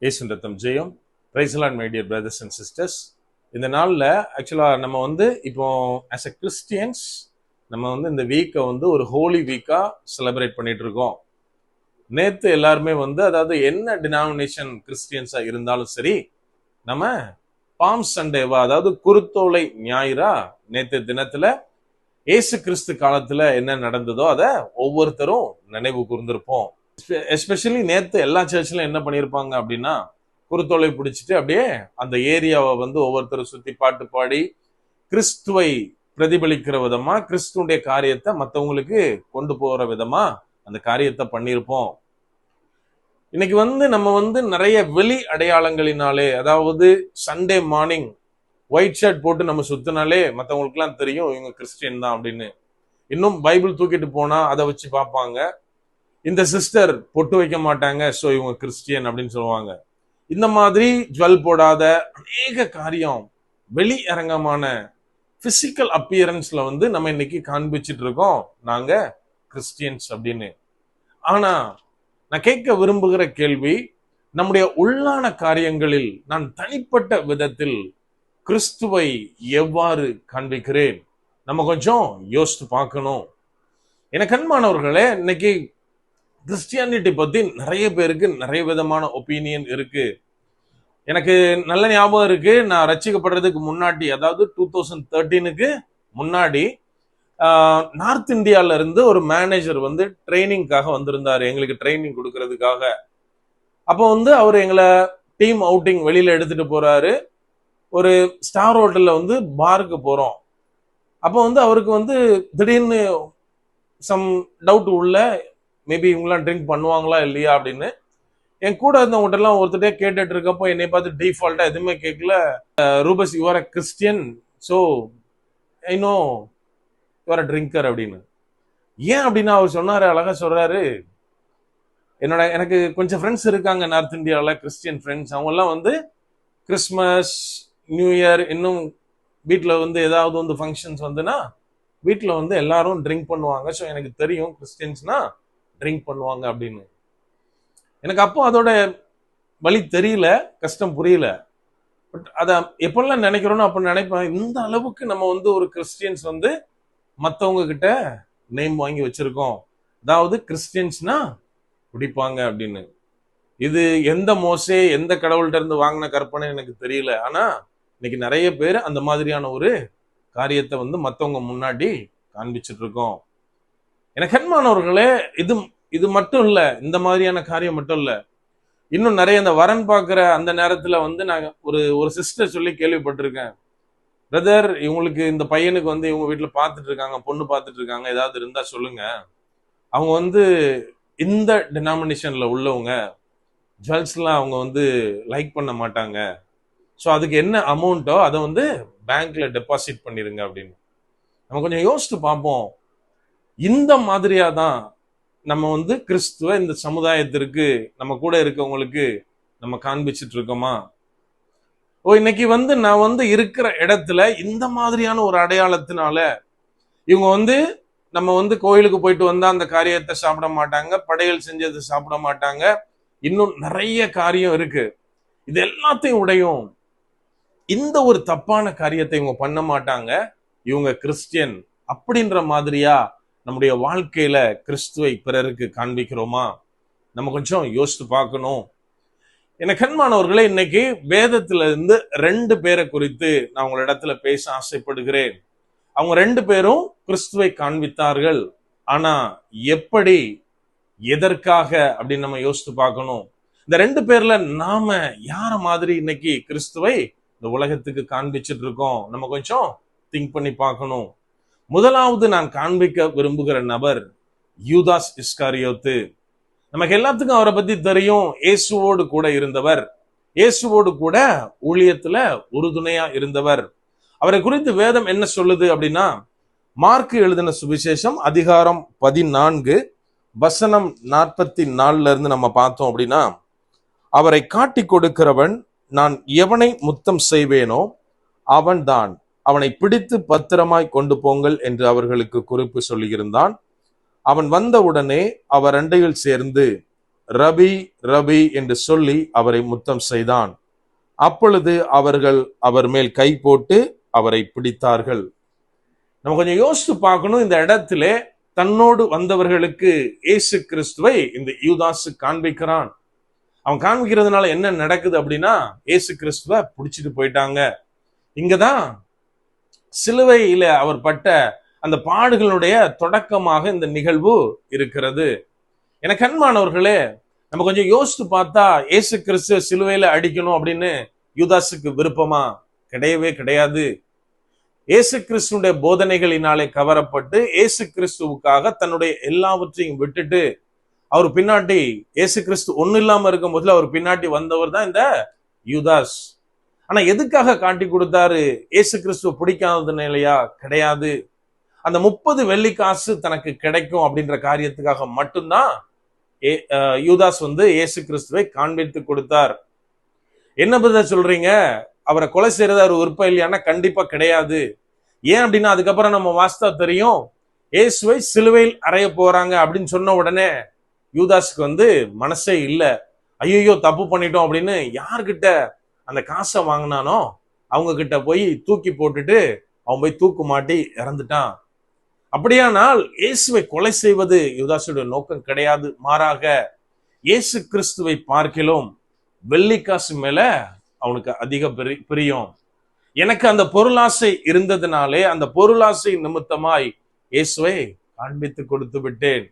இயேசுவின் ரத்தம் ஜெயம். Praise the lord my dear brothers and sisters. இந்த நாளில் ஆக்சுவலாக நம்ம இப்போ ஆஸ் எ கிறிஸ்டியன்ஸ் நம்ம இந்த வீக்கை ஒரு ஹோலி வீக்காக செலிப்ரேட் பண்ணிட்டு இருக்கோம். நேற்று எல்லாருமே அதாவது என்ன டினாமினேஷன் கிறிஸ்டியன்ஸாக இருந்தாலும் சரி, நம்ம பாம் சண்டேவா அதாவது குருத்தோலை ஞாயிறா நேற்று தினத்தில் ஏசு கிறிஸ்து காலத்தில் என்ன நடந்ததோ அதை ஒவ்வொருத்தரும் நினைவு கூர்ந்திருப்போம். எஸ்பெஷலி நேத்து எல்லா சர்ச்ல என்ன பண்ணியிருப்பாங்க அப்படின்னா, குருத்தோலை பிடிச்சிட்டு அப்படியே அந்த ஏரியாவை ஒவ்வொருத்தரும் சுத்தி பாட்டு பாடி கிறிஸ்துவை பிரதிபலிக்கிற விதமா, கிறிஸ்துடைய காரியத்தை மற்றவங்களுக்கு கொண்டு போற விதமா அந்த காரியத்தை பண்ணியிருப்போம். இன்னைக்கு நம்ம நிறைய வெளி அடையாளங்களினாலே, அதாவது சண்டே மார்னிங் ஒயிட் ஷர்ட் போட்டு நம்ம சுத்தினாலே மற்றவங்களுக்கு எல்லாம் தெரியும் இவங்க கிறிஸ்டியன் தான் அப்படின்னு. இன்னும் பைபிள் தூக்கிட்டு போனா அதை வச்சு பார்ப்பாங்க. இந்த சிஸ்டர் பொட்டு வைக்க மாட்டாங்க, ஸோ இவங்க கிறிஸ்டியன் அப்படின்னு சொல்லுவாங்க. இந்த மாதிரி ஜுவல் போடாத அநேக காரியம் வெளி அரங்கமான பிசிக்கல் அப்பியரன்ஸ்ல நம்ம இன்னைக்கு காண்பிச்சுட்டு இருக்கோம் நாங்க கிறிஸ்டியன்ஸ் அப்படின்னு. ஆனா நான் கேட்க விரும்புகிற கேள்வி, நம்முடைய உள்ளான காரியங்களில் நான் தனிப்பட்ட விதத்தில் கிறிஸ்துவை எவ்வாறு காண்பிக்கிறேன்? நம்ம கொஞ்சம் யோசித்து பார்க்கணும். எனக்கு அன்பானவர்களே, இன்னைக்கு கிறிஸ்டியானிட்டி பத்தி நிறைய பேருக்கு நிறைய விதமான ஒப்பீனியன் இருக்கு. எனக்கு நல்ல ஞாபகம் இருக்கு, நான் ரட்சிக்கப்படுறதுக்கு முன்னாடி, அதாவது 2013க்கு முன்னாடி நார்த் இந்தியால இருந்து ஒரு மேனேஜர் ட்ரைனிங்காக வந்திருந்தாரு, எங்களுக்கு ட்ரைனிங் கொடுக்கறதுக்காக. அப்போ அவர் எங்களை டீம் அவுட்டிங் வெளியில எடுத்துட்டு போறாரு. ஒரு ஸ்டார் ஹோட்டல்ல பாருக்கு போறோம். அப்போ அவருக்கு திடீர்னு சம் டவுட் உள்ள, மேபி இவங்களாம் ட்ரிங்க் பண்ணுவாங்களா இல்லையா அப்படின்னு. என் கூட இருந்தவங்ககிட்ட எல்லாம் ஒருத்தட்டே கேட்டுட்டு இருக்கப்போ என்னை பார்த்து டிஃபால்ட்டா எதுவுமே கேட்கல, ரூபஸ் you are a Christian, so I know you are a drinker அப்படின்னு. ஏன் அப்படின்னா அவர் சொன்னாரு, அழகா சொல்றாரு, எனக்கு கொஞ்சம் ஃப்ரெண்ட்ஸ் இருக்காங்க நார்த் இந்தியாவில், கிறிஸ்டியன் ஃப்ரெண்ட்ஸ். அவங்க எல்லாம் கிறிஸ்மஸ், நியூ இயர், இன்னும் வீட்டில் ஏதாவது ஃபங்க்ஷன்ஸ் வந்துன்னா வீட்டில் எல்லாரும் ட்ரிங்க் பண்ணுவாங்க. ஸோ எனக்கு தெரியும் கிறிஸ்டியன்ஸ்னா ட்ரிங்க் பண்ணுவாங்க அப்படின்னு. எனக்கு அப்போ அதோட வழி தெரியல, கஷ்டம் புரியல. பட் அதை எப்பெல்லாம் நினைக்கிறோன்னு அப்போ நினைப்பேன், இந்த அளவுக்கு நம்ம ஒரு கிறிஸ்டியன்ஸ் மற்றவங்க கிட்ட நேம் வாங்கி வச்சிருக்கோம், அதாவது கிறிஸ்டியன்ஸ்னா குடிப்பாங்க அப்படின்னு. இது எந்த மோசே எந்த கடவுள்கிட்ட இருந்து வாங்கின கற்பனை எனக்கு தெரியல. ஆனா இன்னைக்கு நிறைய பேர் அந்த மாதிரியான ஒரு காரியத்தை மற்றவங்க முன்னாடி காண்பிச்சுட்டு இருக்கோம். எனக்கு அன்பானவர்களே, இது மட்டும் இல்ல, இந்த மாதிரியான காரியம் மட்டும் இல்ல, இன்னும் நிறைய இந்த வரன் பார்க்கிற அந்த நேரத்துல நான் ஒரு சிஸ்டர் சொல்லி கேள்விப்பட்டிருக்கேன், பிரதர் இவங்களுக்கு இந்த பையனுக்கு இவங்க வீட்டுல பார்த்துட்டு இருக்காங்க, பொண்ணு பார்த்துட்டு இருக்காங்க, ஏதாவது இருந்தா சொல்லுங்க. அவங்க இந்த டினாமினேஷன்ல உள்ளவங்க, ஜுவல்ஸ்லாம் அவங்க லைக் பண்ண மாட்டாங்க, ஸோ அதுக்கு என்ன அமௌண்ட்டோ அதை பேங்க்ல டெபாசிட் பண்ணிருங்க அப்படின்னு. நம்ம கொஞ்சம் யோசிச்சு பார்ப்போம், இந்த மாதிரியா தான் நம்ம கிறிஸ்துவ இந்த சமுதாயத்திற்கு, நம்ம கூட இருக்கவங்களுக்கு நம்ம காண்பிச்சுட்டு இருக்கோமா? இன்னைக்கு நான் இருக்கிற இடத்துல இந்த மாதிரியான ஒரு அடையாளத்தினால இவங்க நம்ம கோயிலுக்கு போயிட்டு வந்தா அந்த காரியத்தை சாப்பிட மாட்டாங்க, படையல் செஞ்சது சாப்பிட மாட்டாங்க, இன்னும் நிறைய காரியம் இருக்கு. இது எல்லாத்தையும் உடையும் இந்த ஒரு தப்பான காரியத்தை இவங்க பண்ண மாட்டாங்க, இவங்க கிறிஸ்டியன் அப்படின்ற மாதிரியா நம்முடைய வாழ்க்கையில கிறிஸ்துவை பிறருக்கு காண்பிக்கிறோமா? நம்ம கொஞ்சம் யோசித்து பார்க்கணும். எனக்கு அன்பானவர்களே, இன்னைக்கு வேதத்துல இருந்து 2 பேரை குறித்து நான் உங்களிடத்துல பேச ஆசைப்படுகிறேன். அவங்க 2 பேரும் கிறிஸ்துவை காண்பித்தார்கள். ஆனா எப்படி, எதற்காக அப்படின்னு நம்ம யோசித்து பார்க்கணும். இந்த 2 பேர்ல நாம யார மாதிரி இன்னைக்கு கிறிஸ்துவை இந்த உலகத்துக்கு காண்பிச்சுட்டு இருக்கோம், நம்ம கொஞ்சம் திங்க் பண்ணி பார்க்கணும். முதலாவது நான் காண்பிக்க விரும்புகிற நபர் யூதாஸ் இஸ்காரியோத்து. நமக்கு எல்லாத்துக்கும் அவரை பத்தி தெரியும், இயேசுவோடு கூட இருந்தவர், இயேசுவோடு கூட ஊழியத்துல உறுதுணையா இருந்தவர். அவரை குறித்து வேதம் என்ன சொல்லுது அப்படின்னா, மார்க்கு எழுதின சுவிசேஷம் அதிகாரம் 14 வசனம் 44 இருந்து நம்ம பார்த்தோம் அப்படின்னா, அவரை காட்டி கொடுக்கிறவன் நான் எவனை முத்தம் செய்வேனோ அவன்தான், அவனை பிடித்து பத்திரமாய் கொண்டு போங்கள் என்று அவர்களுக்கு குறிப்பு சொல்லியிருந்தான். அவன் வந்தவுடனே அவர் அண்டையில் சேர்ந்து ரபி ரபி என்று சொல்லி அவரை முத்தம் செய்தான். அப்பொழுது அவர்கள் அவர் மேல் கை போட்டு அவரை பிடித்தார்கள். நம்ம கொஞ்சம் யோசித்து பார்க்கணும். இந்த இடத்துல தன்னோடு வந்தவர்களுக்கு இயேசு கிறிஸ்துவை இந்த யூதாசு காண்பிக்கிறான். அவன் காண்பிக்கிறதுனால என்ன நடக்குது அப்படின்னா, இயேசு கிறிஸ்துவ பிடிச்சிட்டு போயிட்டாங்க. இங்கதான் சிலுவையில அவர் பட்ட அந்த பாடுகளுடைய தொடக்கமாக இந்த நிகழ்வு இருக்கிறது. எனக்கு அன்பானவர்களே, நம்ம கொஞ்சம் யோசித்து பார்த்தா இயேசு கிறிஸ்துவ சிலுவையில அடிக்கணும் அப்படின்னு யூதாசுக்கு விருப்பமா? கிடையவே கிடையாது. இயேசு கிறிஸ்துடைய போதனைகளினாலே கவரப்பட்டு இயேசு கிறிஸ்துவுக்காக தன்னுடைய எல்லாவற்றையும் விட்டுட்டு அவர் பின்னாடி, இயேசு கிறிஸ்து ஒன்னும் இல்லாம இருக்கும் போதுல அவர் பின்னாடி வந்தவர் தான் இந்த யூதாஸ். ஆனா எதுக்காக காட்டி கொடுத்தாரு? இயேசு கிறிஸ்துவ பிடிக்காததுனாலயா? கிடையாது. அந்த 30 வெள்ளி காசு தனக்கு கிடைக்கும் அப்படின்ற காரியத்துக்காக மட்டும்தான் யூதாஸ் இயேசு கிறிஸ்துவை காண்பித்து கொடுத்தார். என்ன பத்தி சொல்றீங்க? அவரை கொலை செய்யறது அவர் விருப்பம் இல்லையானா கண்டிப்பா கிடையாது. ஏன் அப்படின்னா அதுக்கப்புறம் நம்ம வாஸ்தா தெரியும், இயேசுவை சிலுவையில் அறைய போறாங்க அப்படின்னு சொன்ன உடனே யூதாஸுக்கு மனசே இல்ல. ஐயோ தப்பு பண்ணிட்டோம் அப்படின்னு யார்கிட்ட அந்த காசை வாங்கினானோ அவங்க கிட்ட போய் தூக்கி போட்டுட்டு அவன் போய் தூக்கு மாட்டி இறந்துட்டான். அப்படியானால் இயேசுவை கொலை செய்வது யூதாசுடைய நோக்கம் கிடையாது. மாறாக இயேசு கிறிஸ்துவை பார்க்கிலும் வெள்ளிக்காசு மேல அவனுக்கு அதிக பிரியம். எனக்கு அந்த பொருளாசை இருந்ததுனாலே அந்த பொருளாசை நிமித்தமாய் இயேசுவை காண்பித்து கொடுத்து விட்டேன்.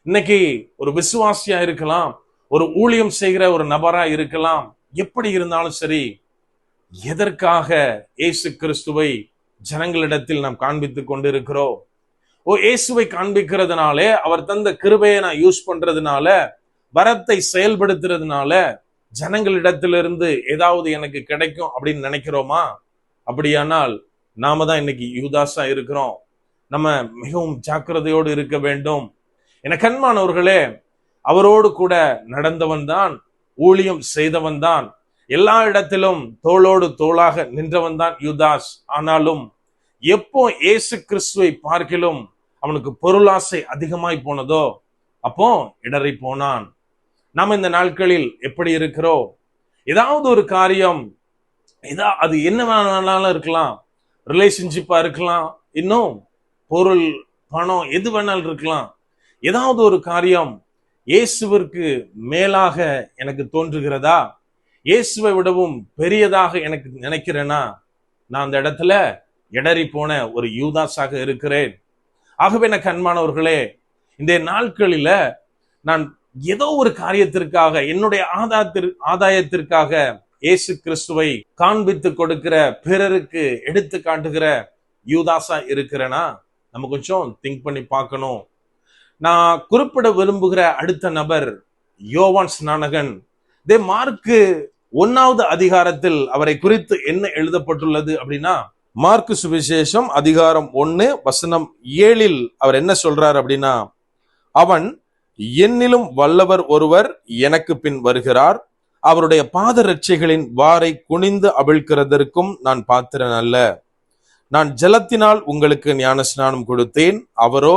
இன்னைக்கு ஒரு விசுவாசியா இருக்கலாம், ஒரு ஊழியம் செய்கிற ஒரு நபரா இருக்கலாம், எப்படி இருந்தாலும் சரி, எதற்காக இயேசு கிறிஸ்துவை ஜனங்களிடத்தில் நாம் காண்பித்துக் கொண்டிருக்கிறோம்? இயேசுவை காண்பிக்கிறதுனாலே, அவர் தந்த கிருபையை நான் யூஸ் பண்றதுனால, வரத்தை செயல்படுத்துறதுனால ஜனங்களிடத்திலிருந்து ஏதாவது எனக்கு கிடைக்கும் அப்படின்னு நினைக்கிறோமா? அப்படியானால் நாம தான் இன்னைக்கு யூதாஸா இருக்கிறோம். நம்ம மிகவும் ஜாக்கிரதையோடு இருக்க வேண்டும். என கண்மானவர்களே, அவரோடு கூட நடந்தவன் தான், ஊழியம் செய்தவன் தான், எல்லா இடத்திலும் தோளோடு தோளாக நின்றவன் தான் யூதாஸ். ஆனாலும் எப்போ இயேசு கிறிஸ்துவை பார்க்கிலும் அவனுக்கு பொருளாசை அதிகமாய் போனதோ அப்போ இடறி போனான். நாம் இந்த நாட்களில் எப்படி இருக்கிறோம்? ஏதாவது ஒரு காரியம், அது என்ன வேணாலும் இருக்கலாம், ரிலேஷன்ஷிப்பா இருக்கலாம், இன்னும் பொருள், பணம், எது வேணாலும் இருக்கலாம். ஏதாவது ஒரு காரியம் இயேசுவிற்கு மேலாக எனக்கு தோன்றுகிறதா, இயேசுவை விடவும் பெரியதாக எனக்கு நினைக்கிறேனா, நான் அந்த இடத்துல இடறி போன ஒரு யூதாஸாக இருக்கிறேன். ஆகவே எனக்கு அன்பானவர்களே, இந்த நாட்களில நான் ஏதோ ஒரு காரியத்திற்காக, என்னுடைய ஆதாயத்திற்காக இயேசு கிறிஸ்துவை காண்பித்து கொடுக்கிற, பிறருக்கு எடுத்து காட்டுகிற யூதாஸா இருக்கிறேனா? நம்ம கொஞ்சம் திங்க் பண்ணி பார்க்கணும். நான் குறிப்பிட விரும்புகிற அடுத்த நபர் யோவான் ஸ்நானகன். மார்க்கு 1வது அதிகாரத்தில் அவரை குறித்து என்ன எழுதப்பட்டுள்ளது அப்படின்னா, மார்க்கு சுவிசேஷம் அதிகாரம் 1 வசனம் 7 அவர் என்ன சொல்றார் அப்படின்னா, அவன் என்னிலும் வல்லவர் ஒருவர் எனக்கு பின் வருகிறார், அவருடைய பாதரட்சைகளின் வாரை குனிந்து அவிழ்க்கிறதற்கும் நான் பாத்திரன் அல்ல. நான் ஜலத்தினால் உங்களுக்கு ஞான ஸ்நானம் கொடுத்தேன், அவரோ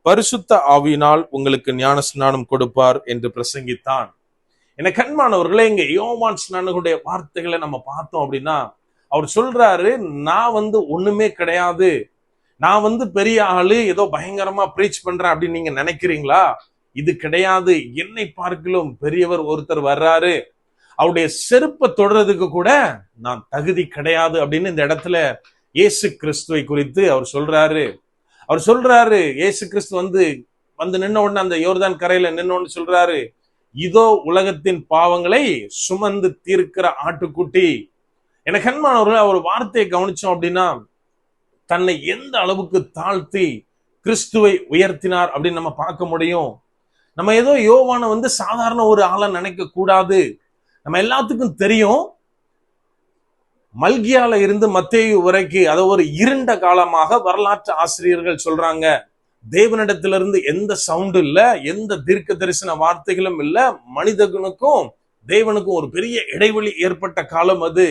பரிசுத்த ஆவியினால் உங்களுக்கு ஞான ஸ்நானம் கொடுப்பார் என்று பிரசங்கித்தான். என கண்மானவர்களே, இங்க யோவான் ஸ்நானகனுடைய வார்த்தைகளை நம்ம பார்த்தோம் அப்படின்னா, அவர் சொல்றாரு, நான் ஒண்ணுமே கிடையாது, நான் பெரிய ஆளு, ஏதோ பயங்கரமா பிரீச் பண்றேன் அப்படின்னு நீங்க நினைக்கிறீங்களா? இது கிடையாது. என்னை பார்க்கிலும் பெரியவர் ஒருத்தர் வர்றாரு, அவருடைய செருப்பை தொடறதுக்கு கூட நான் தகுதி கிடையாது அப்படின்னு இந்த இடத்துல இயேசு கிறிஸ்துவை குறித்து அவர் சொல்றாரு. இயேசு கிறிஸ்து வந்து நின்ன உடனே அந்த யோர்தான் கரையில நின்னோன்னு சொல்றாரு, இதோ உலகத்தின் பாவங்களை சுமந்து தீர்க்கிற ஆட்டுக்குட்டி. எனக்கு அன்பானவர்களே, ஒரு வார்த்தையை கவனிச்சோம் அப்படின்னா, தன்னை எந்த அளவுக்கு தாழ்த்தி கிறிஸ்துவை உயர்த்தினார் அப்படின்னு நம்ம பார்க்க முடியும். நம்ம ஏதோ யோவான சாதாரண ஒரு ஆளை நினைக்க கூடாது. நம்ம எல்லாத்துக்கும் தெரியும், மல்கியால இருந்து மத்தேயு வரைக்கும், அதை ஒரு இருண்ட காலமாக வரலாற்று ஆசிரியர்கள் சொல்றாங்க. தேவனிடத்திலிருந்து எந்த சவுண்டும் இல்ல, எந்த தீர்க்க தரிசன வார்த்தைகளும் இல்ல, மனிதனுக்கும் தேவனுக்கும் ஒரு பெரிய இடைவெளி ஏற்பட்ட காலம் அது.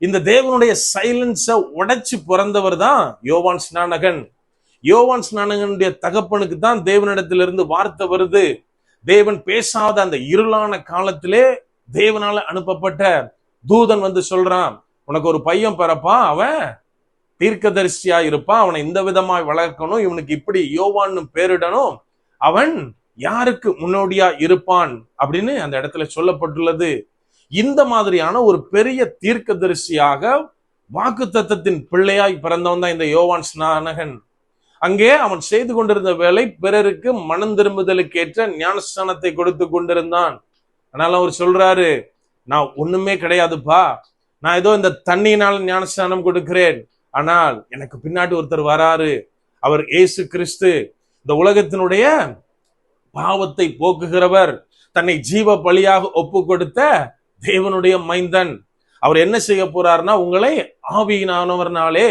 இந்த தேவனுடைய சைலன்ஸை உடைச்சு பிறந்தவர் தான் யோவான் ஸ்நானகன். யோவான் ஸ்நானகனுடைய தகப்பனுக்கு தான் தேவனிடத்திலிருந்து வார்த்தை வருது, தேவன் பேசாத அந்த இருளான காலத்திலே தேவனால அனுப்பப்பட்ட தூதன் வந்து சொல்றான், உனக்கு ஒரு பையன் பிறப்பான், அவன் தீர்க்கதரிசியா இருப்பான், அவனை இந்த விதமாய் வளர்க்கணும், இவனுக்கு இப்படி யோவான்னு பேரிடணும், அவன் யாருக்கு முன்னோடியா இருப்பான் அப்படின்னு அந்த இடத்துல சொல்லப்பட்டுள்ளது. இந்த மாதிரியான ஒரு பெரிய தீர்க்கதரிசியாக வாக்குத்தத்தத்தின் பிள்ளையாய் பிறந்தவன் தான் இந்த யோவான் ஸ்நானகன். அங்கே அவன் செய்து கொண்டிருந்த வேலை பிறருக்கு மனம் திரும்புதலுக்கு ஏற்ற ஞானஸ்தானத்தை கொடுத்து கொண்டிருந்தான். அதனால அவர் சொல்றாரு, நான் ஒண்ணுமே கிடையாதுப்பா, நான் ஏதோ இந்த தண்ணியினால் ஞானஸ்தானம் கொடுக்கிறேன், ஆனால் எனக்கு பின்னாடி ஒருத்தர் வராரு, அவர் இயேசு கிறிஸ்து, இந்த உலகத்தினுடைய பாவத்தை போக்குகிறவர், தன்னை ஜீவ பலியாக ஒப்பு கொடுத்த தேவனுடைய மைந்தன். அவர் என்ன செய்ய போறார்னா, உங்களை ஆவியானவர்னாலே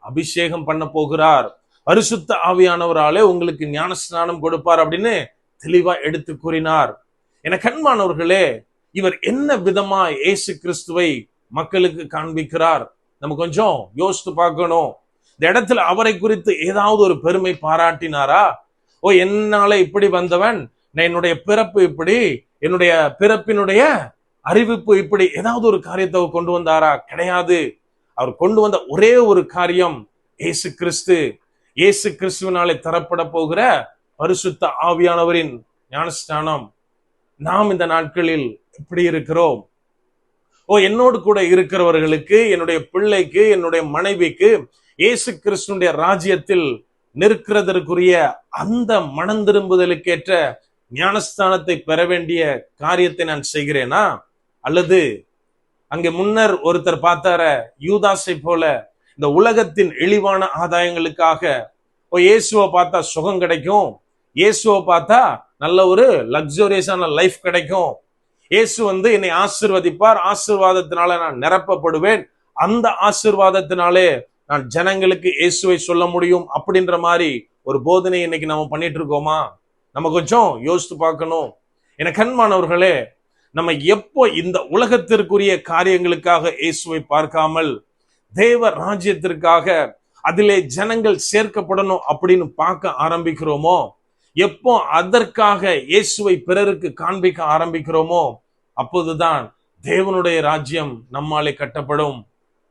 அபிஷேகம் பண்ண போகிறார், பரிசுத்த ஆவியானவராலே உங்களுக்கு ஞானஸ்நானம் கொடுப்பார் அப்படின்னு தெளிவா எடுத்து கூறினார். என கண்மானவர்களே, இவர் என்ன விதமா இயேசு கிறிஸ்துவை மக்களுக்கு காண்பிக்கிறார்? நம்ம கொஞ்சம் யோசித்து பார்க்கணும். இந்த இடத்துல அவரை குறித்து ஏதாவது ஒரு பெருமை பாராட்டினாரா? ஓ, என்னால இப்படி வந்தவன், என்னுடைய பிறப்பு இப்படி, என்னுடைய பிறப்பினுடைய அறிவிப்பு இப்படி, ஏதாவது ஒரு காரியத்தை கொண்டு வந்தாரா? கிடையாது. அவர் கொண்டு வந்த ஒரே ஒரு காரியம் இயேசு கிறிஸ்து, இயேசு கிறிஸ்துவினாலே தரப்பட போகிற பரிசுத்த ஆவியானவரின் ஞானஸ்நானம். நாம் இந்த நாட்களில் எப்படி இருக்கிறோம்? ஓ, என்னோடு கூட இருக்கிறவர்களுக்கு, என்னுடைய பிள்ளைக்கு, என்னுடைய மனைவிக்கு இயேசு கிறிஸ்துடைய ராஜ்யத்தில் நிற்கிறதற்குரிய அந்த மனம் திரும்புதலுக்கேற்ற ஞானஸ்தானத்தை பெற வேண்டிய காரியத்தை நான் செய்கிறேனா? அல்லது அங்கே முன்னர் ஒருத்தர் பார்த்தார, யூதாசை போல இந்த உலகத்தின் இழிவான ஆதாயங்களுக்காக, ஓ இயேசுவை பார்த்தா சுகம் கிடைக்கும், இயேசுவை பார்த்தா நல்ல ஒரு லக்ஸூரியஸான லைஃப் கிடைக்கும், இயேசு வந்து என்னை ஆசீர்வதிப்பார், ஆசீர்வாதத்தினால நான் நிரப்பப்படுவேன், அந்த ஆசீர்வாதத்தினாலே நான் ஜனங்களுக்கு இயேசுவை சொல்ல முடியும் அப்படின்ற மாதிரி ஒரு போதனை இன்னைக்கு நம்ம பண்ணிட்டு இருக்கோமா? நம்ம கொஞ்சம் யோசித்து பார்க்கணும். என கண்மானவர்களே, நம்ம எப்போ இந்த உலகத்திற்குரிய காரியங்களுக்காக இயேசுவை பார்க்காமல் தேவ ராஜ்யத்திற்காக அதிலே ஜனங்கள் சேர்க்கப்படணும் அப்படின்னு பார்க்க ஆரம்பிக்கிறோமோ, எப்போ அதற்காக இயேசுவை பிறருக்கு காண்பிக்க ஆரம்பிக்கிறோமோ, அப்போதுதான் தேவனுடைய ராஜ்யம் நம்மாலே கட்டப்படும்.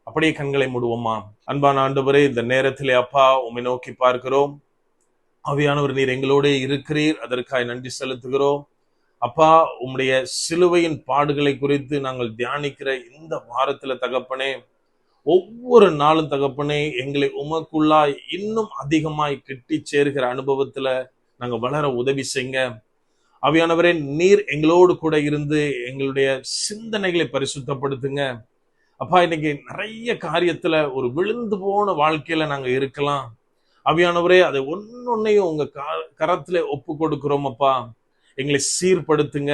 அப்படியே கண்களை மூடுவோமா? அன்பான ஆண்டவரே, இந்த நேரத்திலே அப்பா உம்மை நோக்கி பார்க்கிறோம். ஆவியானவர், நீர் எங்களோட இருக்கிறீர், அதற்காக நன்றி செலுத்துகிறோம். அப்பா, உம்முடைய சிலுவையின் பாடுகளை குறித்து நாங்கள் தியானிக்கிற இந்த வாரத்துல தகப்பனே, ஒவ்வொரு நாளும் தகப்பனே, எங்களை உமக்குள்ளாய் இன்னும் அதிகமாய் கிட்டி சேர்கிற அனுபவத்துல நாங்க வளர உதவி செய்யுங்க. ஆவியானவரே, நீர் எங்களோடு கூட இருந்து எங்களுடைய சிந்தனைகளை பரிசுத்தப்படுத்துங்க. அப்பா, இன்னைக்கு நிறைய காரியத்துல ஒரு விழுந்து போன வாழ்க்கையில நாங்க இருக்கலாம். ஆவியானவரே, அதை ஒன்னொன்னையும் உங்க கரத்துல ஒப்பு கொடுக்கிறோம். அப்பா, எங்களை சீர்படுத்துங்க.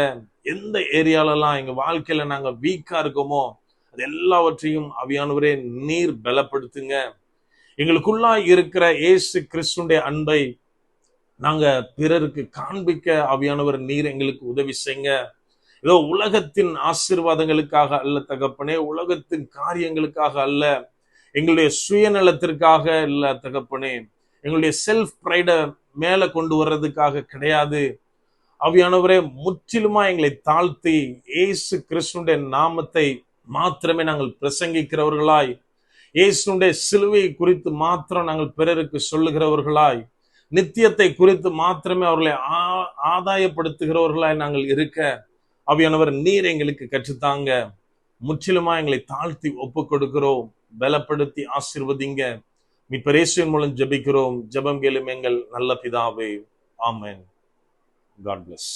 எந்த ஏரியாலெல்லாம் எங்க வாழ்க்கையில நாங்க வீக்கா இருக்கோமோ அது எல்லாவற்றையும் ஆவியானவரே நீர் பலப்படுத்துங்க. எங்களுக்குள்ளா இருக்கிற இயேசு கிறிஸ்துடைய அன்பை நாங்க பிறருக்கு காண்பிக்க ஆவியானவர் நீர் எங்களுக்கு உதவி செய்யுங்க. ஏதோ உலகத்தின் ஆசீர்வாதங்களுக்காக அல்ல தகப்பனே, உலகத்தின் காரியங்களுக்காக அல்ல, எங்களுடைய சுயநலத்திற்காக இல்ல தகப்பனே, எங்களுடைய செல்ஃப் பிரைட மேல கொண்டு வர்றதுக்காக கிடையாது. ஆவியானவரே, முற்றிலுமா எங்களை தாழ்த்தி இயேசு கிறிஸ்துடைய நாமத்தை மாத்திரமே நாங்கள் பிரசங்கிக்கிறவர்களாய், இயேசுடைய சிலுவை குறித்து மாத்திரம் நாங்கள் பிறருக்கு சொல்லுகிறவர்களாய், நித்தியத்தை குறித்து மாத்திரமே அவர்களை ஆதாயப்படுத்துகிறவர்களாய் நாங்கள் இருக்க ஆவியானவர் நீர் எங்களுக்கு கற்றுத்தாங்க. முற்றிலுமா எங்களை தாழ்த்தி ஒப்பு கொடுக்கிறோம். பலப்படுத்தி ஆசீர்வதிங்க. மீட்பர் இயேசுவின் மூலம் ஜெபிக்கிறோம். ஜெபம் கேளும் எங்கள் நல்ல பிதாவே. ஆமென். God bless.